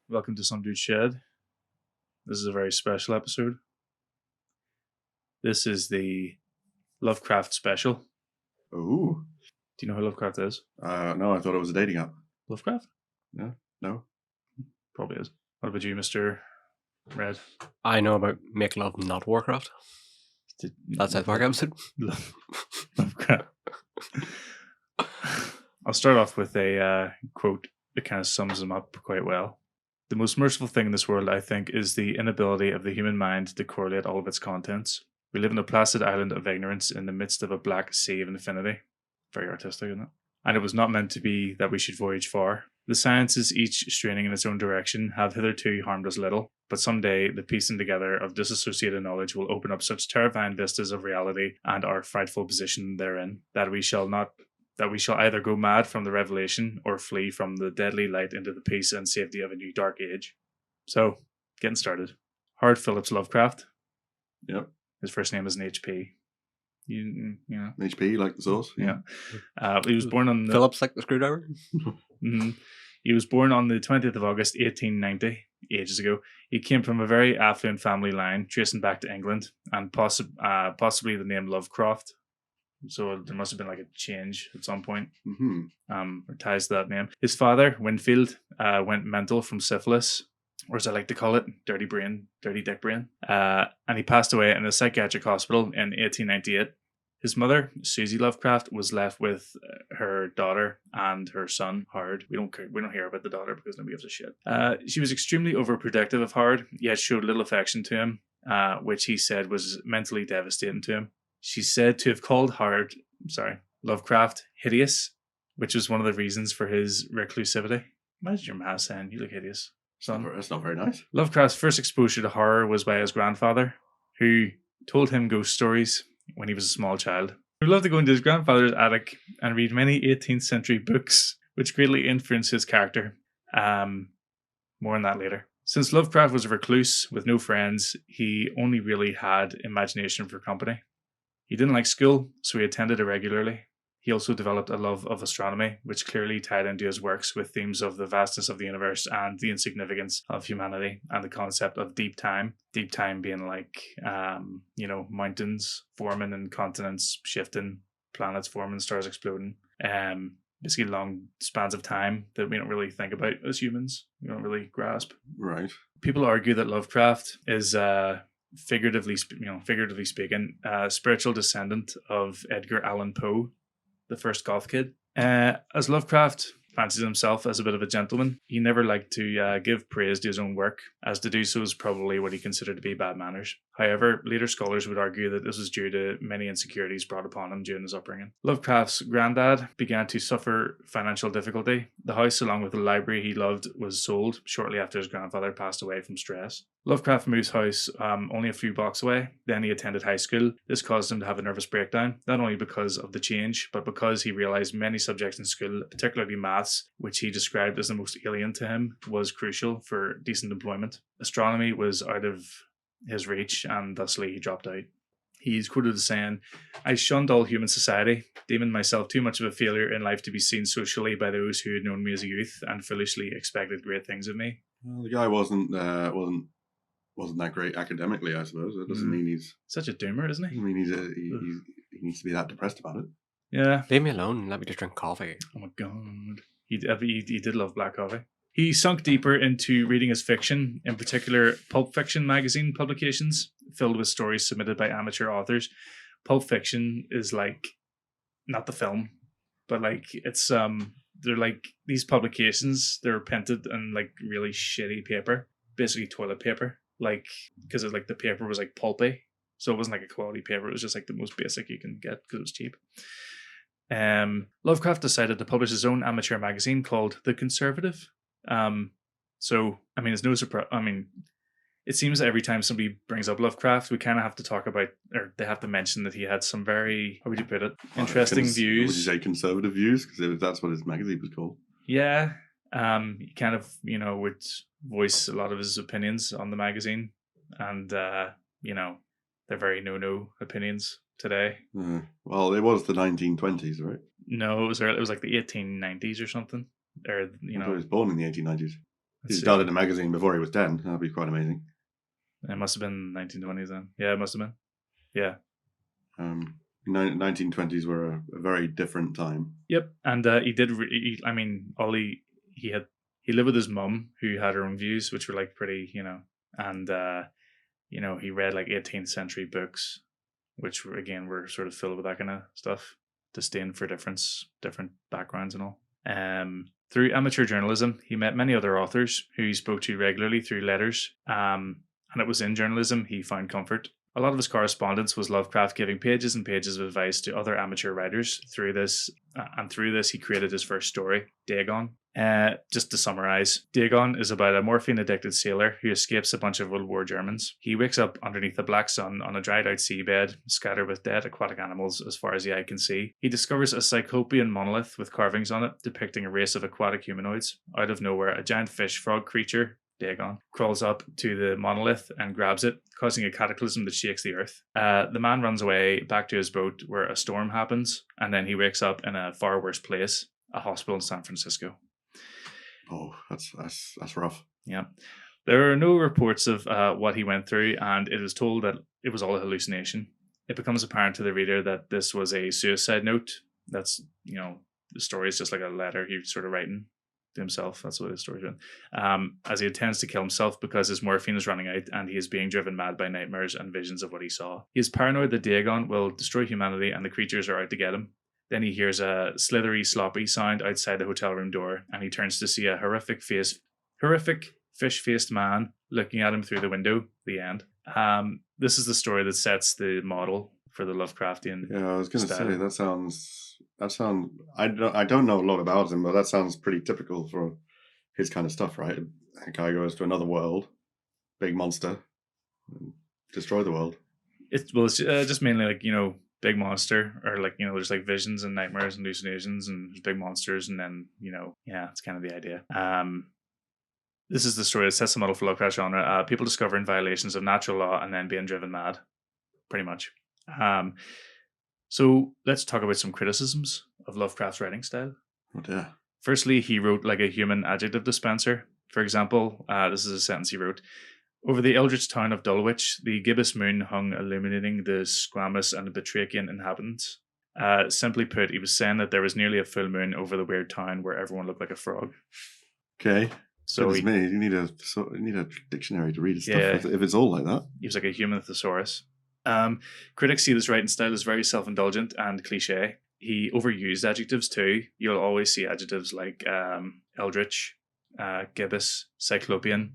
Welcome to Some Dude Shed. This is a very special episode. This is the Lovecraft special. Ooh. Do you know who Lovecraft is? No, I thought it was a dating app. Lovecraft? No. Probably is. What about you, Mr. Red? I know about Make Love Not Warcraft. That's South Park episode. Lovecraft. I'll start off with a quote that kind of sums him up quite well. The most merciful thing in this world, I think, is the inability of the human mind to correlate all of its contents. We live in a placid island of ignorance in the midst of a black sea of infinity. Very artistic, isn't it? And it was not meant to be that we should voyage far. The sciences, each straining in its own direction, have hitherto harmed us little, but someday the piecing together of disassociated knowledge will open up such terrifying vistas of reality and our frightful position therein that we shall either go mad from the revelation or flee from the deadly light into the peace and safety of a new dark age. So, getting started. Howard Phillips Lovecraft. Yep. His first name is an HP. You know. HP, like the sauce? Yeah. He was born on the... Phillips like the screwdriver? He was born on the 20th of August, 1890, ages ago. He came from a very affluent family line, tracing back to England, and possibly the name Lovecraft. So there must have been like a change at some point. Or ties to that name. His father, Winfield, went mental from syphilis, or as I like to call it, dirty dick brain. And he passed away in a psychiatric hospital in 1898. His mother, Susie Lovecraft, was left with her daughter and her son, Howard. We don't hear about the daughter because nobody gives a shit. She was extremely overprotective of Howard, yet showed little affection to him, which he said was mentally devastating to him. She's said to have called Lovecraft hideous, which was one of the reasons for his reclusivity. Imagine your ma saying, "You look hideous, son." That's not very nice. Lovecraft's first exposure to horror was by his grandfather, who told him ghost stories when he was a small child. He loved to go into his grandfather's attic and read many 18th century books, which greatly influenced his character. More on that later. Since Lovecraft was a recluse with no friends, he only really had imagination for company. He didn't like school, so he attended irregularly. He also developed a love of astronomy, which clearly tied into his works with themes of the vastness of the universe and the insignificance of humanity, and the concept of deep time. Deep time being like, mountains forming and continents shifting, planets forming, stars exploding. Basically long spans of time that we don't really think about as humans. We don't really grasp. Right. People argue that Lovecraft is... figuratively speaking, spiritual descendant of Edgar Allan Poe, the first goth kid. As Lovecraft fancies himself as a bit of a gentleman, he never liked to give praise to his own work, as to do so is probably what he considered to be bad manners. However, later scholars would argue that this was due to many insecurities brought upon him during his upbringing. Lovecraft's granddad began to suffer financial difficulty. The house, along with the library he loved, was sold shortly after his grandfather passed away from stress. Lovecraft moved house only a few blocks away. Then he attended high school. This caused him to have a nervous breakdown, not only because of the change, but because he realized many subjects in school, particularly maths, which he described as the most alien to him, was crucial for decent employment. Astronomy was out of his reach, and thusly he dropped out. He's quoted as saying, "I shunned all human society, deeming myself too much of a failure in life to be seen socially by those who had known me as a youth and foolishly expected great things of me." Well, the guy wasn't that great academically, I suppose. That doesn't mean he's such a doomer, isn't he? I mean, he needs to be that depressed about it. Yeah. Leave me alone. Let me just drink coffee. Oh my god. He did love black coffee. He sunk deeper into reading his fiction, in particular Pulp Fiction magazine publications, filled with stories submitted by amateur authors. Pulp Fiction is like, not the film, but like it's they're like these publications. They're printed in like really shitty paper, basically toilet paper, like because it's like the paper was like pulpy, so it wasn't like a quality paper. It was just like the most basic you can get because it was cheap. Lovecraft decided to publish his own amateur magazine called The Conservative. So I mean, it's no surprise. I mean, it seems that every time somebody brings up Lovecraft, we kind of have to talk about, or they have to mention that he had some very, how would you put it, interesting views. Would you say conservative views? Because that's what his magazine was called. Yeah. He kind of, would voice a lot of his opinions on the magazine, and they're very no opinions today. Well, it was the 1920s, right? No, it was like the 1890s or something. Or he was born in the 1890s. He started a magazine before he was 10. That'd be quite amazing. It must have been 1920s then. Yeah, it must have been. Yeah. 1920s were a very different time. Yep. And he did. He lived with his mum, who had her own views, which were like pretty, and he read like 18th century books, which were sort of filled with that kind of stuff, disdain for different backgrounds and all. Through amateur journalism, he met many other authors who he spoke to regularly through letters. And it was in journalism he found comfort. A lot of his correspondence was Lovecraft giving pages and pages of advice to other amateur writers. Through this, he created his first story, Dagon. Just to summarize, Dagon is about a morphine-addicted sailor who escapes a bunch of World War Germans. He wakes up underneath the black sun on a dried-out seabed, scattered with dead aquatic animals as far as the eye can see. He discovers a cyclopean monolith with carvings on it, depicting a race of aquatic humanoids. Out of nowhere, a giant fish frog creature, Dagon, crawls up to the monolith and grabs it, causing a cataclysm that shakes the earth. The man runs away back to his boat where a storm happens, and then he wakes up in a far worse place, a hospital in San Francisco. Oh, that's rough. Yeah. There are no reports of what he went through, and it is told that it was all a hallucination. It becomes apparent to the reader that this was a suicide note. That's, the story is just like a letter he was sort of writing to himself. That's what his story is. As he intends to kill himself because his morphine is running out and he is being driven mad by nightmares and visions of what he saw. He is paranoid that Dagon will destroy humanity and the creatures are out to get him. Then he hears a slithery, sloppy sound outside the hotel room door, and he turns to see a horrific fish-faced man looking at him through the window. The end. This is the story that sets the model for the Lovecraftian. Yeah, I was going to say that sounds. I don't know a lot about him, but that sounds pretty typical for his kind of stuff, right? A guy goes to another world, big monster, and destroy the world. It's just mainly like big monster, or like there's like visions and nightmares and hallucinations and there's big monsters, and then it's kind of the idea. This is the story that sets the model for Lovecraft genre. People discovering violations of natural law and then being driven mad, pretty much. So let's talk about some criticisms of Lovecraft's writing style. Oh dear. Firstly, he wrote like a human adjective dispenser. For example, this is a sentence he wrote. Over the eldritch town of Dulwich, the gibbous moon hung illuminating the squamous and batrachian inhabitants. Simply put, he was saying that there was nearly a full moon over the weird town where everyone looked like a frog. Okay. So you need a dictionary to read his stuff if it's all like that. He was like a human thesaurus. Critics see this writing style as very self-indulgent and cliche. He overused adjectives too. You'll always see adjectives like eldritch, gibbous, cyclopean.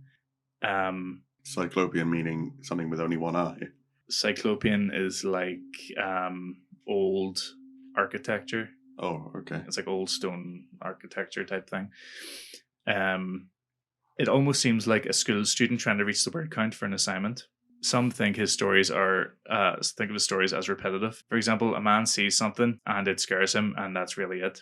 Cyclopean meaning something with only one eye. Cyclopean is like old architecture. Oh, okay. It's like old stone architecture type thing. It almost seems like a school student trying to reach the word count for an assignment. Some think his stories think of his stories as repetitive. For example, a man sees something and it scares him, and that's really it.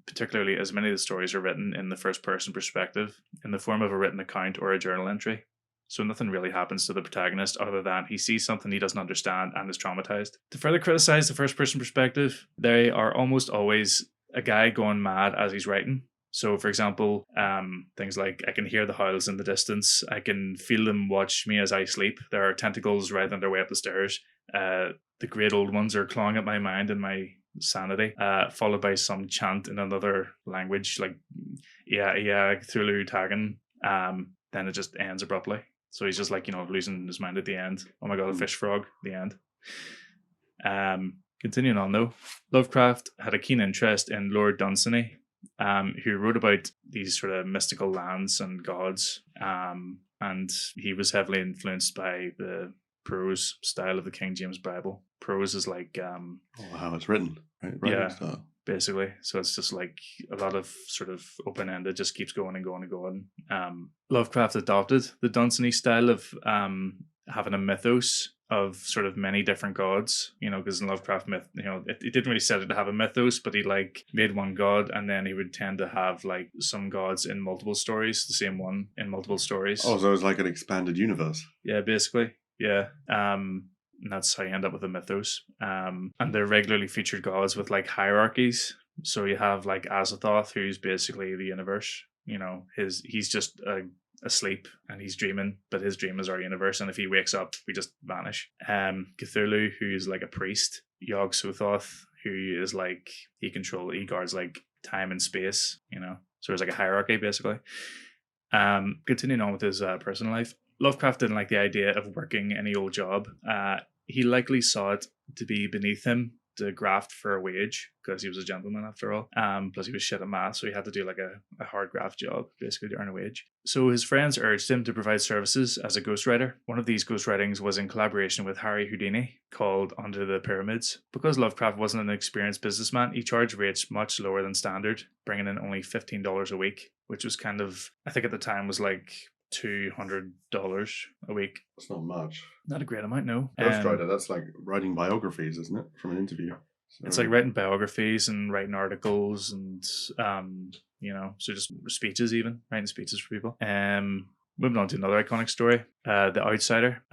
Particularly as many of the stories are written in the first person perspective, in the form of a written account or a journal entry. So nothing really happens to the protagonist other than he sees something he doesn't understand and is traumatized. To further criticize the first person perspective, they are almost always a guy going mad as he's writing. So, for example, things like, I can hear the howls in the distance. I can feel them watch me as I sleep. There are tentacles writhing their way up the stairs. The great old ones are clawing at my mind and my sanity, followed by some chant in another language, like, Cthulhu Dagon. Then it just ends abruptly. So he's just like, losing his mind at the end. Oh my God, a fish frog, the end. Continuing on though, Lovecraft had a keen interest in Lord Dunsany, who wrote about these sort of mystical lands and gods, and he was heavily influenced by the prose style of the King James Bible. Prose is like how it's written, right? Writing style. Basically. So it's just like a lot of sort of open-ended, just keeps going and going and going. Lovecraft adopted the Dunsany style of having a mythos of sort of many different gods, because in Lovecraft myth, it didn't really set it to have a mythos, but he like made one god, and then he would tend to have like some gods in multiple stories, the same one in multiple stories. Oh, so it's like an expanded universe. Yeah, basically. Yeah. And that's how you end up with a mythos. And they're regularly featured gods with like hierarchies. So you have like Azathoth, who's basically the universe. He's just a asleep and he's dreaming, but his dream is our universe, and if he wakes up, we just vanish. Cthulhu, who's like a priest, Yog Sothoth, who is like he guards like time and space, so there's like a hierarchy basically. Continuing on with his personal life, Lovecraft didn't like the idea of working any old job. He likely saw it to be beneath him to graft for a wage, because he was a gentleman after all. Plus he was shit at math, so he had to do like a hard graft job basically to earn a wage. So his friends urged him to provide services as a ghostwriter. One of these ghostwritings was in collaboration with Harry Houdini, called Under the Pyramids. Because Lovecraft wasn't an experienced businessman, he charged rates much lower than standard, bringing in only $15 a week, which was kind of, I think at the time was like $200 a week. That's not much. Not a great amount, no. Ghostwriter, that's like writing biographies, isn't it? From an interview. So, it's like writing biographies and writing articles and, so just speeches even, writing speeches for people. Moving on to another iconic story, The Outsider.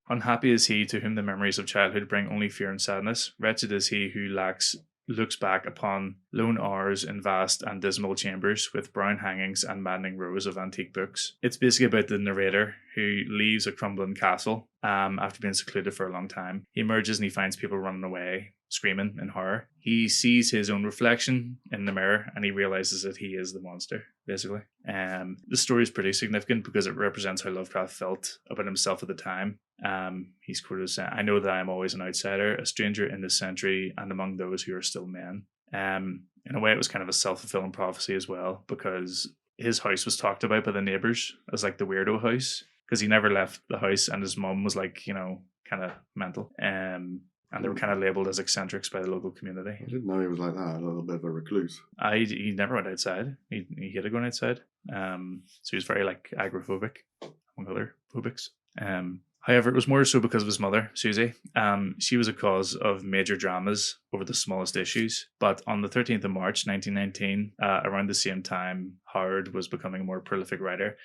Unhappy is he to whom the memories of childhood bring only fear and sadness. Wretched is he who looks back upon lone hours in vast and dismal chambers with brown hangings and maddening rows of antique books. It's basically about the narrator who leaves a crumbling castle after being secluded for a long time. He emerges and he finds people running away, screaming in horror. He sees his own reflection in the mirror and he realizes that he is the monster, basically. The story is pretty significant because it represents how Lovecraft felt about himself at the time. He's quoted as saying, "I know that I am always an outsider, a stranger in this century and among those who are still men." In a way, it was kind of a self-fulfilling prophecy as well, because his house was talked about by the neighbors as like the weirdo house, because he never left the house and his mum was like, kind of mental. And they were kind of labelled as eccentrics by the local community. I didn't know he was like that, a little bit of a recluse. He never went outside. He hated going outside. So he was very like agoraphobic, among other phobics. However, it was more so because of his mother, Susie. She was a cause of major dramas over the smallest issues. But on the 13th of March, 1919, around the same time Howard was becoming a more prolific writer,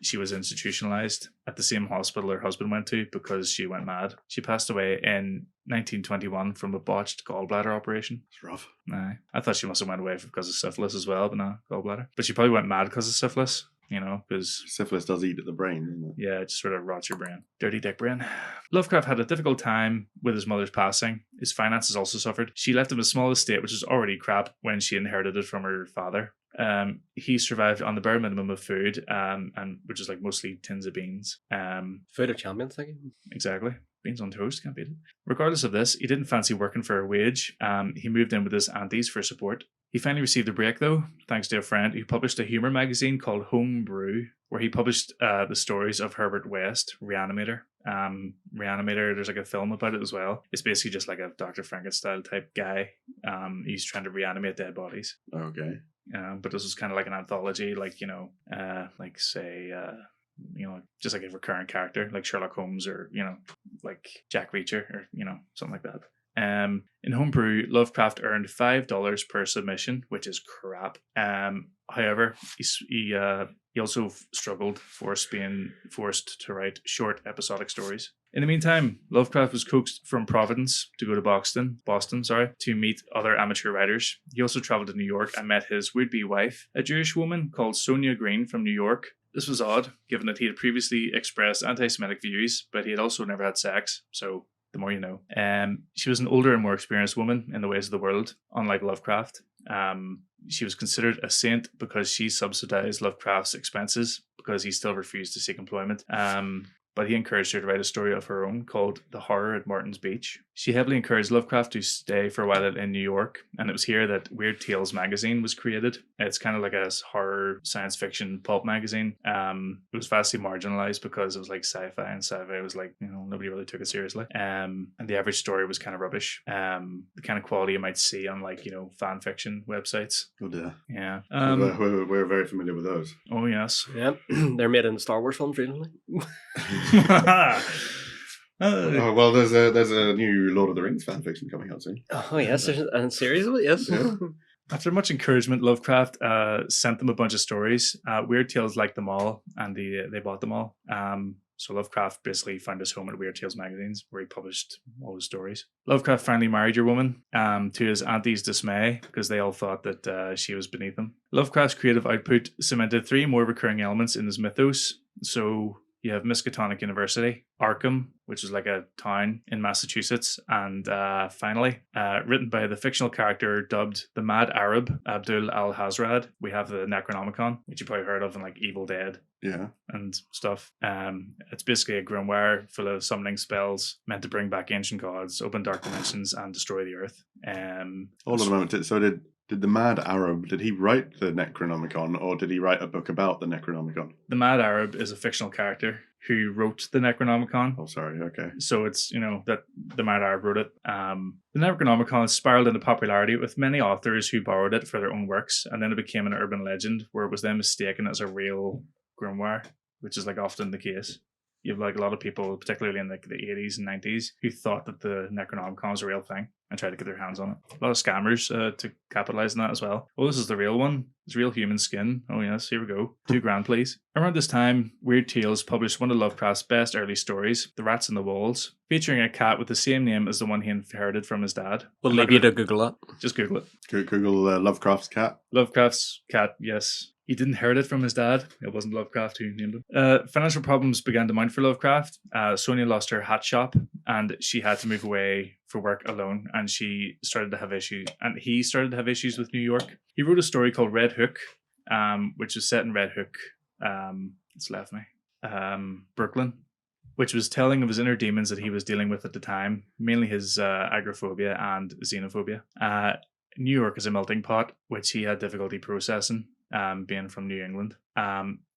she was institutionalized at the same hospital her husband went to because she went mad. She passed away in 1921 from a botched gallbladder operation. It's rough. I thought she must have went away because of syphilis as well, but no, gallbladder. But she probably went mad because of syphilis. Because syphilis does eat at the brain, doesn't it? Yeah, it just sort of rots your brain. Dirty dick brain. Lovecraft had a difficult time with his mother's passing. His finances also suffered. She left him a small estate, which was already crap when she inherited it from her father. He survived on the bare minimum of food, and which is like mostly tins of beans. Food of champions, thank you. Exactly. Beans on toast, can't beat it. Regardless of this, he didn't fancy working for a wage. He moved in with his aunties for support. He finally received a break, though, thanks to a friend who published a humour magazine called Homebrew, where he published the stories of Herbert West, Reanimator. Reanimator, there's like a film about it as well. It's basically just like a Dr. Frankenstein type guy. He's trying to reanimate dead bodies. Okay. But this was kind of like an anthology, just like a recurrent character, like Sherlock Holmes or, like Jack Reacher or, something like that. In Homebrew, Lovecraft earned $5 per submission, which is crap. However, he also struggled being forced to write short episodic stories. In the meantime, Lovecraft was coaxed from Providence to go to Boston, to meet other amateur writers. He also traveled to New York and met his would-be wife, a Jewish woman called Sonia Green from New York. This was odd, given that he had previously expressed anti-Semitic views, but he had also never had sex, so the more you know. She was an older and more experienced woman in the ways of the world, unlike Lovecraft. She was considered a saint because she subsidized Lovecraft's expenses because he still refused to seek employment. But he encouraged her to write a story of her own called The Horror at Martin's Beach. She heavily encouraged Lovecraft to stay for a while in New York, and it was here that Weird Tales magazine was created. It's kind of like a horror science fiction pulp magazine. It was vastly marginalized because it was like sci-fi, and sci-fi was like, nobody really took it seriously. And the average story was kind of rubbish. The kind of quality you might see on like, fan fiction websites. Oh dear. Yeah. We're very familiar with those. Oh, yes. Yeah, they're made in Star Wars films recently. Well, there's a new Lord of the Rings fan fiction coming out soon. Oh yes, there's a series of it. Yes. Yeah. After much encouragement, Lovecraft sent them a bunch of stories. Weird Tales liked them all, and they bought them all. So Lovecraft basically found his home at Weird Tales magazines, where he published all his stories. Lovecraft finally married your woman, to his auntie's dismay, because they all thought that she was beneath him. Lovecraft's creative output cemented 3 more recurring elements in his mythos. So you have Miskatonic University, Arkham, which is like a town in Massachusetts, and finally, written by the fictional character dubbed the Mad Arab, Abdul Al-Hazrad, we have the Necronomicon, which you probably heard of in like Evil Dead. Yeah. And stuff. It's basically a grimoire full of summoning spells meant to bring back ancient gods, open dark dimensions, and destroy the earth. Hold on a moment. So did the Mad Arab, did he write the Necronomicon, or did he write a book about the Necronomicon? The Mad Arab is a fictional character who wrote the Necronomicon. Oh, sorry. Okay. So it's, that the Mad Arab wrote it. The Necronomicon spiraled into popularity with many authors who borrowed it for their own works, and then it became an urban legend where it was then mistaken as a real grimoire, which is like often the case. You have like a lot of people, particularly in like the 80s and 90s, who thought that the Necronomicon was a real thing and tried to get their hands on it. A lot of scammers to capitalize on that as well. Oh, this is the real one. It's real human skin. Oh yes, here we go. $2,000, please. Around this time, Weird Tales published one of Lovecraft's best early stories, The Rats in the Walls, featuring a cat with the same name as the one he inherited from his dad. We'll leave you to Google that. Just Google it. Google Lovecraft's cat. Lovecraft's cat, yes. He didn't inherit it from his dad. It wasn't Lovecraft who named him. Financial problems began to mount for Lovecraft. Sonia lost her hat shop and she had to move away for work alone, and she started to have issues. And he started to have issues with New York. He wrote a story called Red Hook, which is set in Red Hook. It's left me. Brooklyn, which was telling of his inner demons that he was dealing with at the time, mainly his agoraphobia and xenophobia. New York is a melting pot, which he had difficulty processing. Being from New England.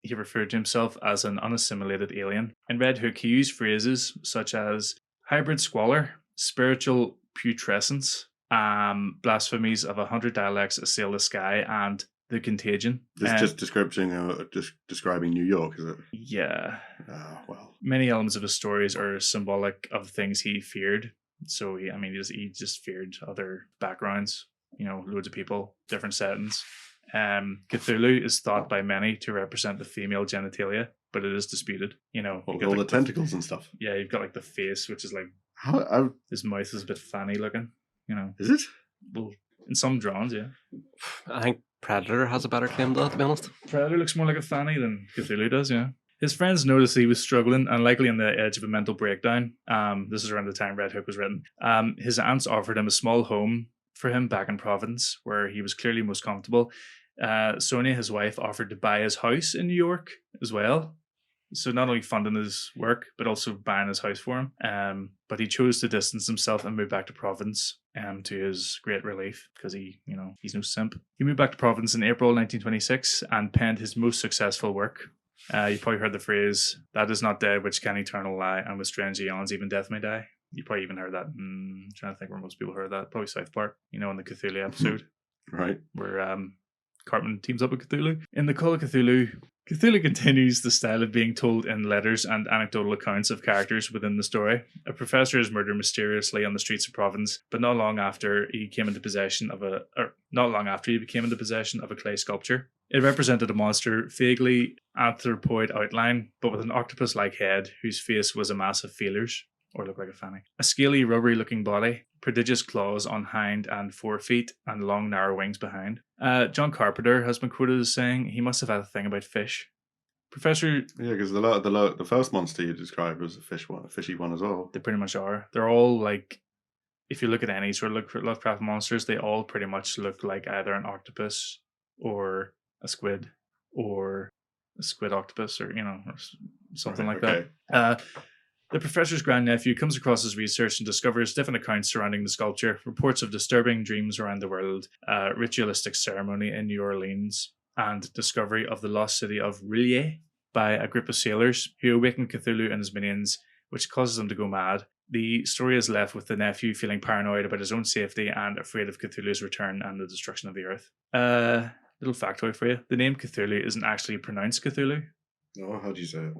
He referred to himself as an unassimilated alien. In Red Hook, he used phrases such as hybrid squalor, spiritual putrescence, blasphemies of 100 dialects assail the sky, and the contagion. This is just describing New York, is it? Yeah. Oh, well. Many elements of his stories are symbolic of things he feared. So, he just feared other backgrounds, loads of people, different settings. Cthulhu is thought by many to represent the female genitalia, but it is disputed. All the tentacles and stuff. Yeah, you've got like the face, which is like his mouth is a bit fanny looking. Is it? Well, in some drawings, yeah. I think Predator has a better claim to that, to be honest. Predator looks more like a fanny than Cthulhu does, yeah. His friends noticed he was struggling and likely on the edge of a mental breakdown. This is around the time Red Hook was written. His aunts offered him a small home for him back in Providence, where he was clearly most comfortable. Sonia, his wife, offered to buy his house in New York as well. So not only funding his work, but also buying his house for him. But he chose to distance himself and move back to Providence, to his great relief, because he's no simp. He moved back to Providence in April 1926 and penned his most successful work. You probably heard the phrase, "That is not dead which can eternal lie, and with strange eons even death may die." You probably even heard that. I'm trying to think where most people heard that. Probably South Park, in the Cthulhu episode. Right. Where Cartman teams up with Cthulhu. In the Call of Cthulhu, Cthulhu continues the style of being told in letters and anecdotal accounts of characters within the story. A professor is murdered mysteriously on the streets of Providence, but not long after he became into possession of a clay sculpture. It represented a monster, vaguely anthropoid outline, but with an octopus-like head whose face was a mass of feelers, or looked like a fanny. A scaly, rubbery-looking body, prodigious claws on hind and forefeet, and long, narrow wings behind. John Carpenter has been quoted as saying he must have had a thing about fish. Professor... Yeah, because the first monster you described was a fishy one as well. They pretty much are. They're all like... If you look at any sort of Lovecraft monsters, they all pretty much look like either an octopus or a squid or a squid octopus or something like that. The professor's grandnephew comes across his research and discovers different accounts surrounding the sculpture, reports of disturbing dreams around the world, ritualistic ceremony in New Orleans, and discovery of the lost city of Rillier by a group of sailors who awaken Cthulhu and his minions, which causes them to go mad. The story is left with the nephew feeling paranoid about his own safety and afraid of Cthulhu's return and the destruction of the earth. Little factoid for you. The name Cthulhu isn't actually pronounced Cthulhu. Oh, how do you say it?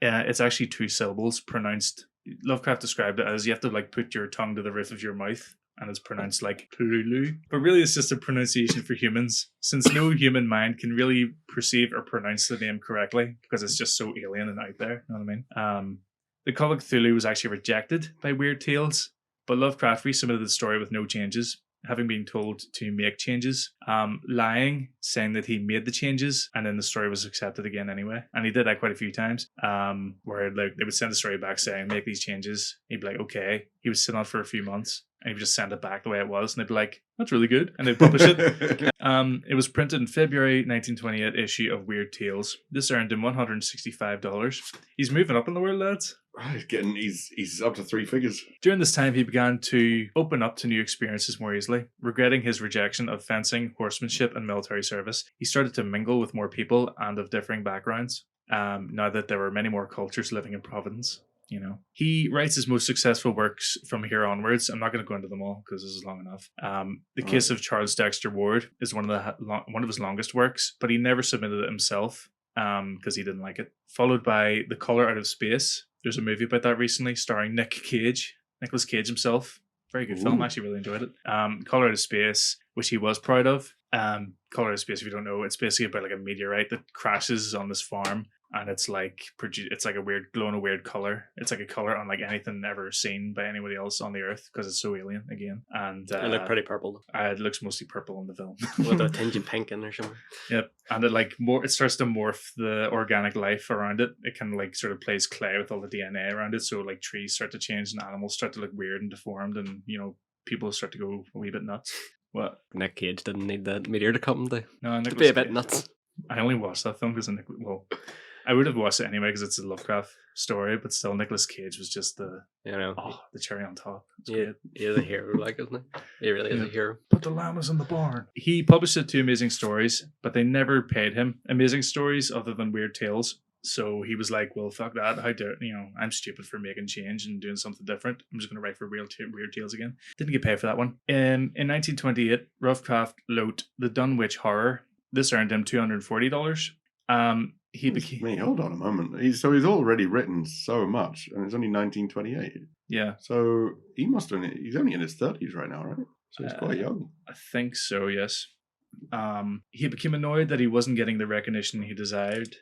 It's actually 2 syllables pronounced. Lovecraft described it as you have to put your tongue to the roof of your mouth and it's pronounced like Cthulhu. But really it's just a pronunciation for humans, since no human mind can really perceive or pronounce the name correctly because it's just so alien and out there. You know what I mean? The Call of Cthulhu was actually rejected by Weird Tales, but Lovecraft resubmitted the story with no changes, having been told to make changes, lying, saying that he made the changes, and then the story was accepted again anyway. And he did that quite a few times, where like they would send the story back saying, make these changes. He'd be like, okay. He would sit on it for a few months, and he would just send it back the way it was, and they'd be like, that's really good, and they'd publish it. It was printed in February 1928 issue of Weird Tales. This earned him $165. He's moving up in the world, lads. He's up to 3 figures. During this time, he began to open up to new experiences more easily. Regretting his rejection of fencing, horsemanship, and military service, he started to mingle with more people and of differing backgrounds, now that there were many more cultures living in Providence. You know, he writes his most successful works from here onwards. I'm not going to go into them all because this is long enough. The Case of Charles Dexter Ward is one of his longest works, but he never submitted it himself because he didn't like it. Followed by The Color Out of Space. There's a movie about that recently, starring Nicolas Cage himself. Very good film. I actually really enjoyed it. Color Out of Space, which he was proud of. Color Out of Space, if you don't know, it's basically about like a meteorite that crashes on this farm. And it's like a weird, glowing a weird color. It's like a color unlike anything ever seen by anybody else on the earth because it's so alien again. And it looked pretty purple. It looks mostly purple in the film with a tinge of pink in there somewhere. Yep, and it starts to morph the organic life around it. It kind of like sort of plays clay with all the DNA around it. So like trees start to change and animals start to look weird and deformed, and people start to go a wee bit nuts. What? Nick Cage didn't need that meteor to come to be a bit nuts. I only watched that film because I would have watched it anyway because it's a Lovecraft story, but still, Nicolas Cage was just the cherry on top. Yeah, he's a hero, like, isn't he? He really is a hero. Put the llamas in the barn. He published it to Amazing Stories, but they never paid him Amazing Stories other than Weird Tales. So he was like, well, fuck that. How dare, I'm stupid for making change and doing something different. I'm just going to write for Weird Tales again. Didn't get paid for that one. In 1928, Lovecraft wrote The Dunwich Horror. This earned him $240. Hold on a moment. He's already written so much, and it's only 1928. Yeah. So he's only in his 30s right now, right? So he's quite young. I think so, yes. He became annoyed that he wasn't getting the recognition he desired.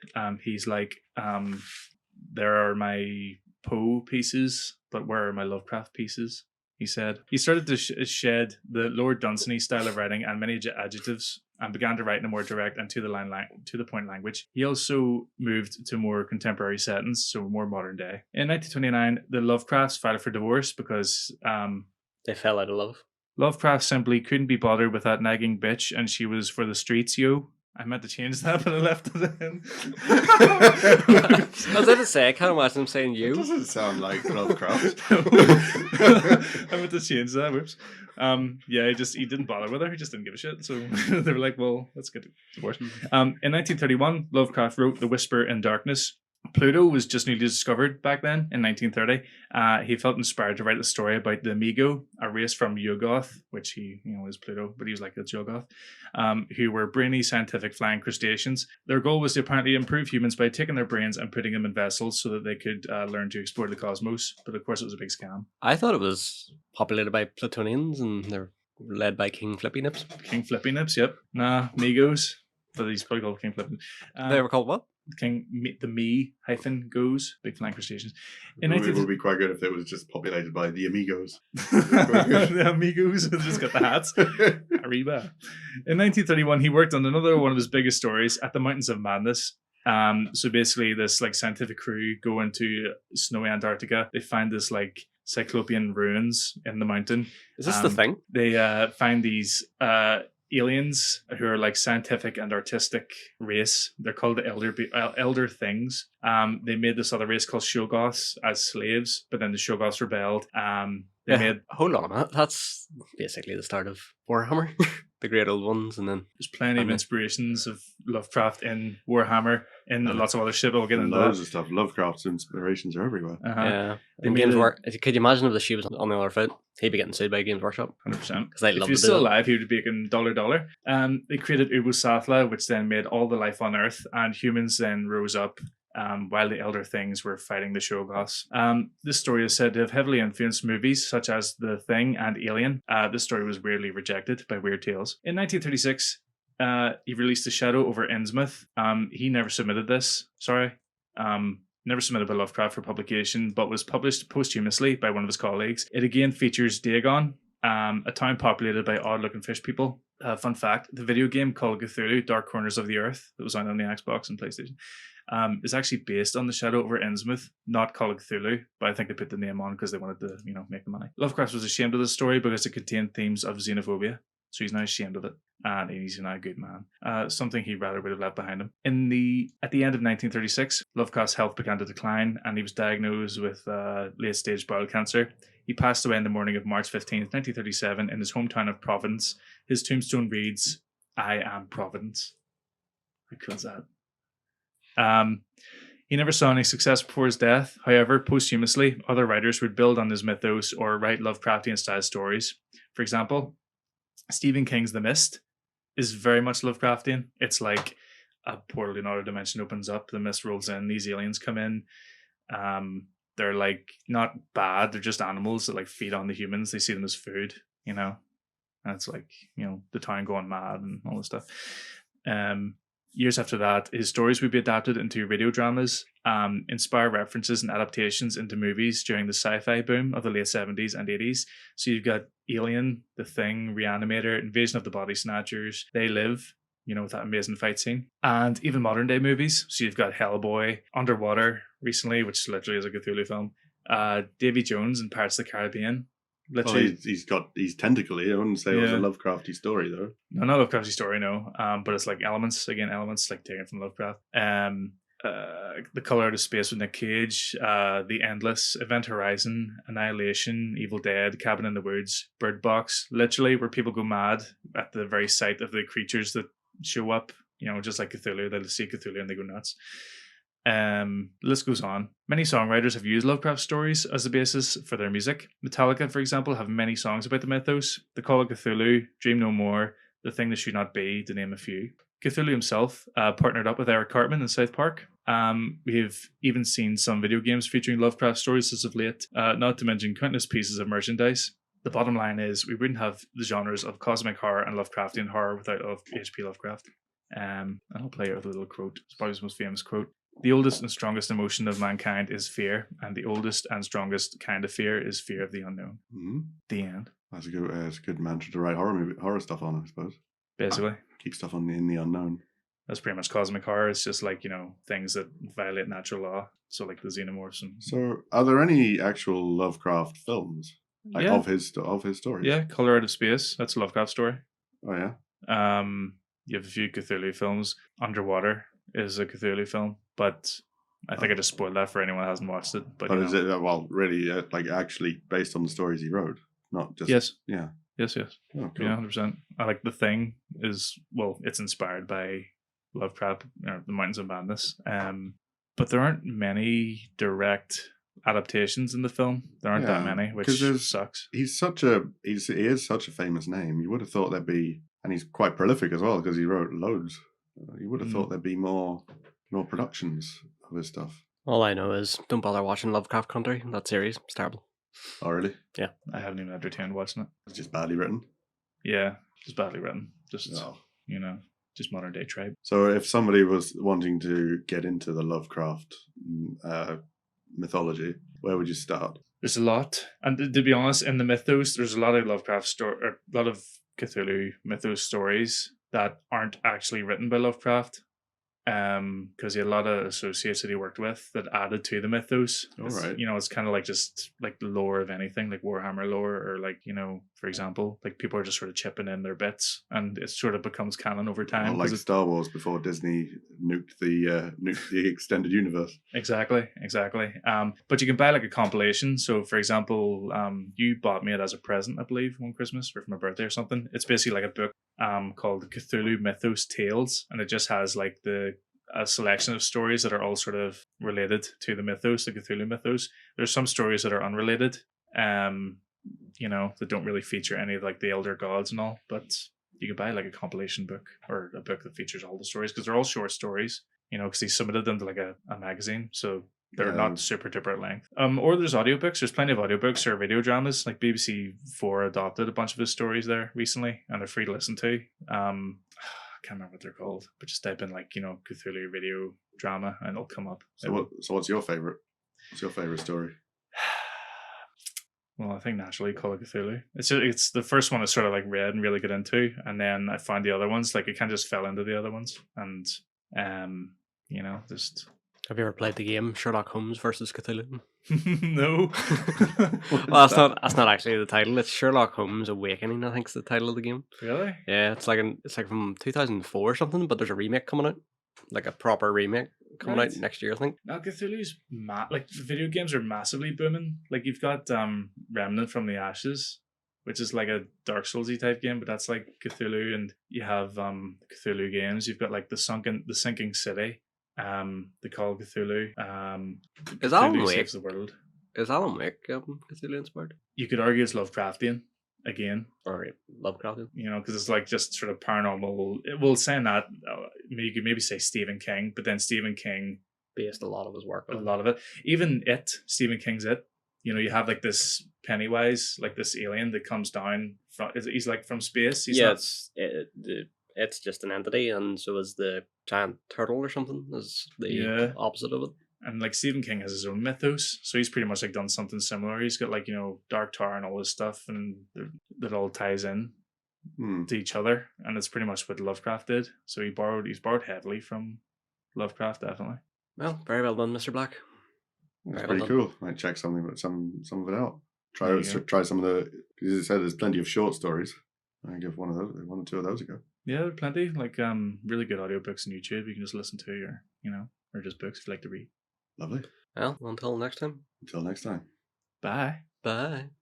He's like, there are my Poe pieces, but where are my Lovecraft pieces? He said. He started to shed the Lord Dunsany style of writing and many adjectives, and began to write in a more direct and to the point language. He also moved to more contemporary settings, so more modern day. In 1929, the Lovecrafts filed for divorce because they fell out of love. Lovecraft simply couldn't be bothered with that nagging bitch, and she was for the streets, yo. I meant to change that, but I left it in. I was going to say, I can't imagine him saying you. It doesn't sound like Lovecraft. I meant to change that. Whoops. He didn't bother with her. He just didn't give a shit. So they were like, well, let's get divorced. In 1931, Lovecraft wrote The Whisper in Darkness. Pluto was just newly discovered back then in 1930. He felt inspired to write a story about the Amigo, a race from Yuggoth, which he, is Pluto, but he was like it's Yuggoth, who were brainy scientific flying crustaceans. Their goal was to apparently improve humans by taking their brains and putting them in vessels so that they could learn to explore the cosmos. But of course, it was a big scam. I thought it was populated by Plutonians and they're led by King Flippy Nips. King Flippy Nips, yep. Nah, Migos. But he's probably called King Flippy. They were called what? Goes, big flying crustaceans. It would be quite good if it was just populated by the Amigos. The Amigos just got the hats. Arriba. In 1931, he worked on another one of his biggest stories, At the Mountains of Madness. So basically, this like scientific crew go into snowy Antarctica. They find this like cyclopean ruins in the mountain. Is this the thing? They find these aliens who are like scientific and artistic race. They're called the Elder Things. They made this other race called Shoggoths as slaves, but then the Shoggoths rebelled. Hold on a minute. That's basically the start of Warhammer. The great old ones, and then there's plenty of inspirations of Lovecraft in Warhammer and lots of other shit. We'll get into loads of stuff. Lovecraft's inspirations are everywhere. Yeah, could you imagine if the shoe was on the other foot? He'd be getting sued by Games Workshop. 100%. Because they love. If he was still alive, he would be making $. They created Ubu Sathla, which then made all the life on Earth, and humans then rose up while the Elder Things were fighting the Shoggoths. This story is said to have heavily influenced movies such as The Thing and Alien. This story was weirdly rejected by Weird Tales. In 1936, he released The Shadow over Innsmouth. He never submitted this. Never submitted by Lovecraft for publication, but was published posthumously by one of his colleagues. It again features Dagon, a town populated by odd-looking fish people. Fun fact, the video game called Cthulhu, Dark Corners of the Earth, that was on the Xbox and PlayStation, is actually based on The Shadow over Innsmouth, not called Cthulhu, but I think they put the name on because they wanted to, make the money. Lovecraft was ashamed of this story because it contained themes of xenophobia, so he's now ashamed of it. And he's now a good man. Something he rather would have left behind him. At the end of 1936, Lovecraft's health began to decline, and he was diagnosed with late-stage bowel cancer. He passed away in the morning of March 15th, 1937, in his hometown of Providence. His tombstone reads, "I am Providence." How cool is that? He never saw any success before his death. However, posthumously, other writers would build on his mythos or write Lovecraftian-style stories. For example, Stephen King's The Mist is very much Lovecraftian. It's like a portal in another dimension opens up, the mist rolls in, these aliens come in. They're like not bad, they're just animals that like feed on the humans. They see them as food, and it's like, the town going mad and all this stuff. Years after that, his stories would be adapted into radio dramas, inspire references and adaptations into movies during the sci-fi boom of the late 70s and 80s. So you've got Alien, The Thing, Reanimator, Invasion of the Body Snatchers, They Live, with that amazing fight scene. And even modern day movies. So you've got Hellboy, Underwater recently, which literally is a Cthulhu film. Davy Jones and Pirates of the Caribbean. Literally, he's tentacly. I wouldn't say it was a Lovecrafty story though. No, not a Lovecrafty story, no. But it's like elements like taken from Lovecraft. The Color Out of Space with Nick Cage, The Endless, Event Horizon, Annihilation, Evil Dead, Cabin in the Woods, Bird Box, literally where people go mad at the very sight of the creatures that show up, just like Cthulhu. They'll see Cthulhu and they go nuts. The list goes on. Many songwriters have used Lovecraft stories as the basis for their music. Metallica, for example, have many songs about the mythos. The Call of Cthulhu, Dream No More, The Thing That Should Not Be, to name a few. Cthulhu himself partnered up with Eric Cartman in South Park. We've even seen some video games featuring Lovecraft stories as of late, not to mention countless pieces of merchandise. The bottom line is we wouldn't have the genres of cosmic horror and Lovecraftian horror without H.P. Lovecraft. And I'll play out a little quote. It's probably his most famous quote. "The oldest and strongest emotion of mankind is fear, and the oldest and strongest kind of fear is fear of the unknown." Mm-hmm. The end. That's a good mantra to write horror stuff on, I suppose. Basically. Keep stuff in the unknown. That's pretty much cosmic horror. It's just like, things that violate natural law. So like the xenomorphs. So are there any actual Lovecraft films? Of his stories? Yeah, Color Out of Space. That's a Lovecraft story. Oh yeah. You have a few Cthulhu films. Underwater is a Cthulhu film, but I think I just spoiled that for anyone who hasn't watched it. But is it really actually based on the stories he wrote, not just? Yes. Yeah. Yes. Oh, cool. Yeah, 100%. I like The Thing it's inspired by Lovecraft, or The Mountains of Madness. But there aren't many direct adaptations in the film. There aren't that many, which sucks. He is such a famous name. You would have thought there'd be, and he's quite prolific as well because he wrote loads. You would have thought there'd be more productions of his stuff. All I know is don't bother watching Lovecraft Country. That series, it's terrible. Oh really? Yeah, I haven't even entertained watching it. It's just badly written. Yeah, just badly written. Just just modern day tribe. So if somebody was wanting to get into the Lovecraft mythology, where would you start? There's a lot, and to be honest, in the mythos, there's a lot of Lovecraft a lot of Cthulhu mythos stories that aren't actually written by Lovecraft, because he had a lot of associates that he worked with that added to the mythos. Right. It's kind of like just like the lore of anything, like Warhammer lore, or like, for example, like people are just sort of chipping in their bits, and it sort of becomes canon over time. Like Star Wars before Disney nuked the extended universe. Exactly. But you can buy like a compilation. So, for example, you bought me it as a present, I believe, one Christmas or for my birthday or something. It's basically like a book called Cthulhu Mythos Tales, and it just has like a selection of stories that are all sort of related to the mythos, the Cthulhu mythos. There's some stories that are unrelated, that don't really feature any of like the elder gods and all, but you can buy like a compilation book or a book that features all the stories because they're all short stories. because he submitted them to like a magazine, so they're Yeah. not super duper length. Or there's audiobooks. There's plenty of audiobooks or radio dramas. Like BBC Four adopted a bunch of his stories there recently, and they're free to listen to. I can't remember what they're called, but just type in like Cthulhu radio drama, and it'll come up. So what's your favorite? What's your favorite story? Well, I think naturally Call of Cthulhu. It's the first one I sort of like read and really got into, and then I found the other ones like it kind of just fell into the other ones, and just Have you ever played the game Sherlock Holmes versus Cthulhu? no. Well, that's not actually the title. It's Sherlock Holmes Awakening, I think is the title of the game. Really? Yeah, it's like from 2004 or something, but there's a remake coming out. Like a proper remake coming Right. out next year, I think. Now Cthulhu's like the video games are massively booming. Like you've got Remnant from the Ashes, which is like a Dark Soulsy type game, but that's like Cthulhu, and you have Cthulhu games. You've got like the Sinking City, the Call of Cthulhu. Is Alan Cthulhu Wake Saves the World. Is Alan Wake Cthulhu inspired? You could argue it's Lovecraftian again, Or Lovecraft? because it's like just sort of paranormal. Well, saying that, you could maybe say Stephen King, but then Stephen King, Based a lot of his work a on. lot of it, even Stephen King's It. You have like this Pennywise, like this alien that comes down from. He's like from space. He's Yeah, not, it's just an entity, and so is the giant turtle or something. Is the Yeah. opposite of it. and like Stephen King has his own mythos, so he's pretty much like done something similar. He's got like Dark Tower and all this stuff, and that all ties in to each other, and it's pretty much what Lovecraft did. So he's borrowed heavily from Lovecraft, definitely. Well, very well done, Mr. Black. That's Very pretty well cool. Might check some of it out. There you go. Try some of the. As you said, there's plenty of short stories. I give one or two of those a go. Yeah, there are plenty like really good audiobooks on YouTube you can just listen to, or just books if you like to read. Lovely. Well, until next time. Until next time. Bye. Bye.